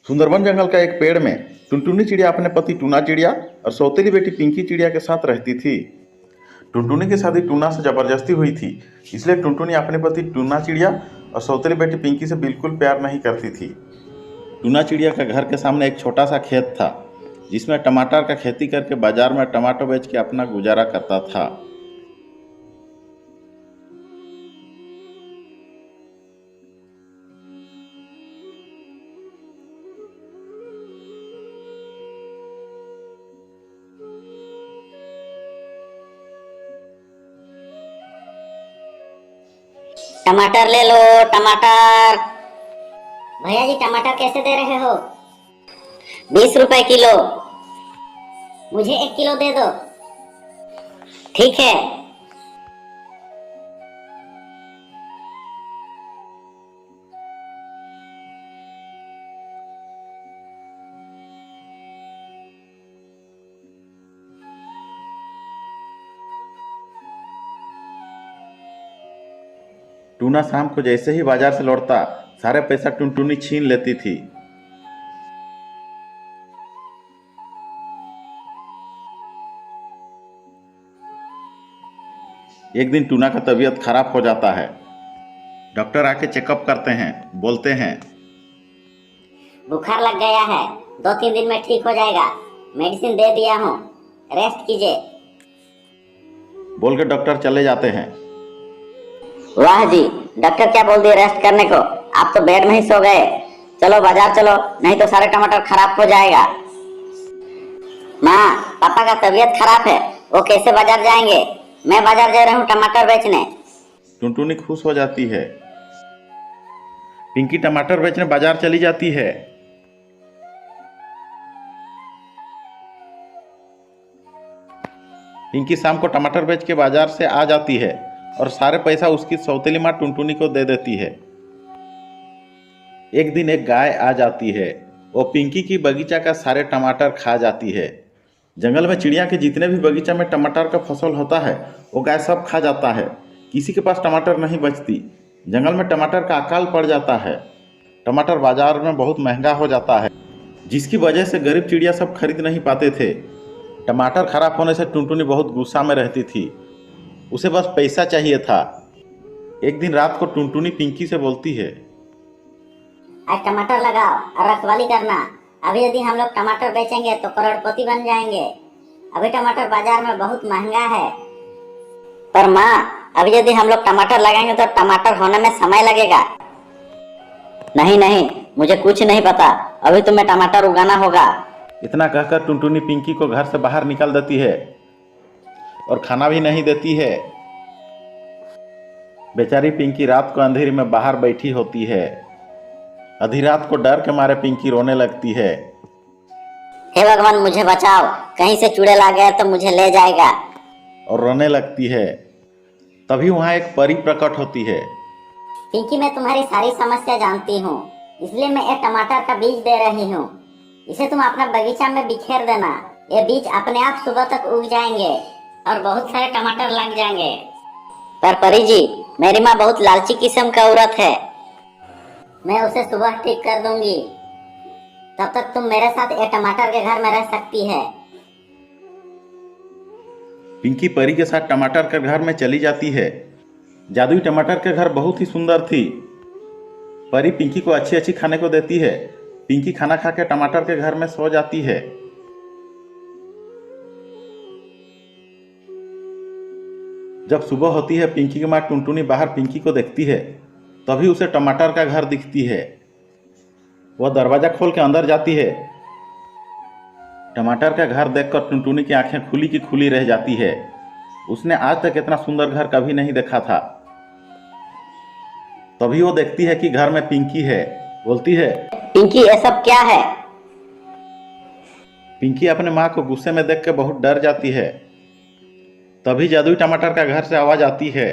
सुंदरबन जंगल का एक पेड़ में टुनटुनी चिड़िया अपने पति टूना चिड़िया और सौतेली बेटी पिंकी चिड़िया के साथ रहती थी। टुनटुनी की शादी टूना से जबरदस्ती हुई थी, इसलिए टुनटुनी अपने पति टूना चिड़िया और सौतेली बेटी पिंकी से बिल्कुल प्यार नहीं करती थी। टूना चिड़िया के घर के सामने एक छोटा सा खेत था, जिसमें टमाटर का खेती करके बाजार में टमाटर बेच के अपना गुजारा करता था। टमाटर ले लो, टमाटर। भैया जी टमाटर कैसे दे रहे हो? 20 रुपए किलो। मुझे 1 किलो दे दो। ठीक है। टूना शाम को जैसे ही बाजार से लौटता, सारे पैसा टुनटुनी छीन लेती थी। एक दिन टूना का तबीयत खराब हो जाता है। डॉक्टर आके चेकअप करते हैं, बोलते हैं बुखार लग गया है, 2-3 दिन में ठीक हो जाएगा। मेडिसिन दे दिया हूँ, रेस्ट कीजिए। बोल के डॉक्टर चले जाते हैं। वाह जी, डॉक्टर क्या बोल दिए रेस्ट करने को? आप तो बेड में ही सो गए। चलो बाजार चलो, नहीं तो सारे टमाटर खराब हो जाएगा। माँ, पापा का तबीयत खराब है, वो कैसे बाजार जाएंगे? मैं बाजार जा रहा हूँ टमाटर बेचने। टुनटुनी खुश हो जाती है। पिंकी टमाटर बेचने बाजार चली जाती है। पिंकी शाम को टमाटर बेच के बाजार से आ जाती है और सारे पैसा उसकी सौतेली माँ टुनटुनी को दे देती है। एक दिन एक गाय आ जाती है, वो पिंकी की बगीचा का सारे टमाटर खा जाती है। जंगल में चिड़िया के जितने भी बगीचा में टमाटर का फसल होता है, वो गाय सब खा जाता है। किसी के पास टमाटर नहीं बचती। जंगल में टमाटर का अकाल पड़ जाता है। टमाटर बाजार में बहुत महंगा हो जाता है, जिसकी वजह से गरीब चिड़िया सब खरीद नहीं पाते थे। टमाटर खराब होने से टुनटुनी बहुत गुस्सा में रहती थी। उसे बस पैसा चाहिए था। एक दिन रात को टुनटुनी पिंकी से बोलती है, आज टमाटर लगाओ और रखवाली करना। अभी यदि हम लोग टमाटर बेचेंगे तो करोड़पति बन जाएंगे। अभी टमाटर बाजार में बहुत महंगा है। पर माँ, अभी यदि हम लोग टमाटर लगाएंगे तो टमाटर होने में समय लगेगा। नहीं नहीं, मुझे कुछ नहीं पता, अभी तुम्हें टमाटर उगाना होगा। इतना कहकर टुनटुनी पिंकी को घर से बाहर निकाल देती है और खाना भी नहीं देती है। बेचारी पिंकी रात को अंधेरी में बाहर बैठी होती है। आधी रात को डर के मारे पिंकी रोने लगती है। हे भगवान, मुझे बचाओ, कहीं से चुड़ैल आ गया तो मुझे ले जाएगा। और रोने लगती है। तभी वहाँ एक परी प्रकट होती है। पिंकी, मैं तुम्हारी सारी समस्या जानती हूँ, इसलिए मैं एक टमाटर का बीज दे रही हूँ। इसे तुम अपना बगीचा में बिखेर देना। ये बीज अपने आप सुबह तक उग जाएंगे और बहुत सारे टमाटर लग जाएंगे। पर परी जी, मेरी माँ बहुत लालची किस्म का औरत है। मैं उसे सुबह ठीक कर दूंगी। तब तक तुम मेरे साथ एक टमाटर के घर में रह सकती है। पिंकी परी के साथ टमाटर के घर में चली जाती है। जादुई टमाटर के घर बहुत ही सुंदर थी। परी पिंकी को अच्छी अच्छी खाने को देती है। पिंकी खाना खा के टमाटर के घर में सो जाती है। जब सुबह होती है, पिंकी की माँ टुनटुनी बाहर पिंकी को देखती है। तभी उसे टमाटर का घर दिखती है। वह दरवाजा खोल के अंदर जाती है। टमाटर का घर देखकर टुनटुनी की आंखें खुली की खुली रह जाती है। उसने आज तक इतना सुंदर घर कभी नहीं देखा था। तभी वो देखती है कि घर में पिंकी है। बोलती है, पिंकी, ये सब क्या है? पिंकी अपने माँ को गुस्से में देख के बहुत डर जाती है। तभी जादुई टमाटर का घर से आवाज आती है,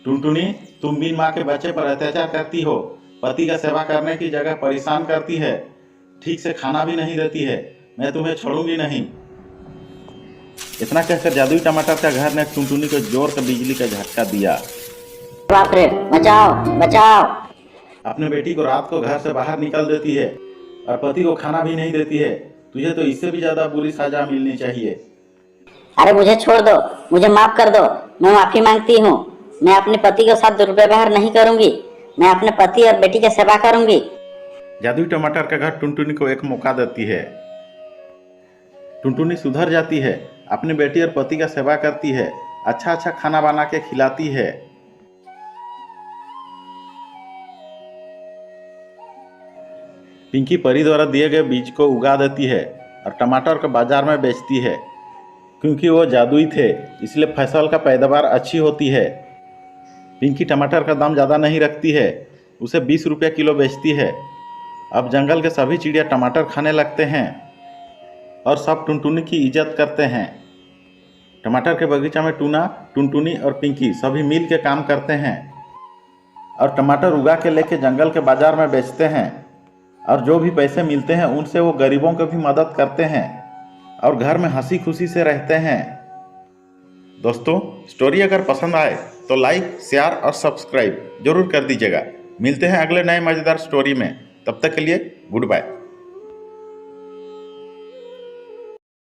टुनटुनी, तुम भी माँ के बच्चे पर अत्याचार करती हो। पति का सेवा करने की जगह परेशान करती है। ठीक से खाना भी नहीं देती है। मैं तुम्हें छोड़ूंगी नहीं। इतना कहकर जादुई टमाटर का घर ने टुनटुनी को जोर से बिजली का झटका दिया। बाप रे, बचाओ बचाओ। अपने बेटी को रात को घर से बाहर निकल देती है। और पति को खाना भी नहीं देती है। तुझे तो इससे भी ज्यादा बुरी सजा मिलनी चाहिए। अरे मुझे छोड़ दो, मुझे माफ कर दो। मैं माफी मांगती हूँ। मैं अपने पति के साथ दुर्व्यवहार नहीं करूंगी। मैं अपने पति और बेटी की सेवा करूंगी। जादुई टमाटर का घर टुनटुनी को एक मौका देती है। टुनटुनी सुधर जाती है, अपनी बेटी और पति का सेवा करती है, अच्छा अच्छा खाना बना के खिलाती है। पिंकी परी द्वारा दिए गए बीज को उगा देती है और टमाटर को बाजार में बेचती है। क्योंकि वो जादुई थे इसलिए फसल का पैदावार अच्छी होती है। पिंकी टमाटर का दाम ज़्यादा नहीं रखती है, उसे 20 रुपये किलो बेचती है। अब जंगल के सभी चिड़िया टमाटर खाने लगते हैं और सब टुनटुनी की इज्जत करते हैं। टमाटर के बगीचा में टूना, टुनटुनी और पिंकी सभी मिल के काम करते हैं और टमाटर उगा के लेके जंगल के बाजार में बेचते हैं। और जो भी पैसे मिलते हैं उनसे वो गरीबों को भी मदद करते हैं और घर में हंसी खुशी से रहते हैं। दोस्तों, स्टोरी अगर पसंद आए तो लाइक, शेयर और सब्सक्राइब जरूर कर दीजिएगा। मिलते हैं अगले नए मज़ेदार स्टोरी में। तब तक के लिए गुड बाय।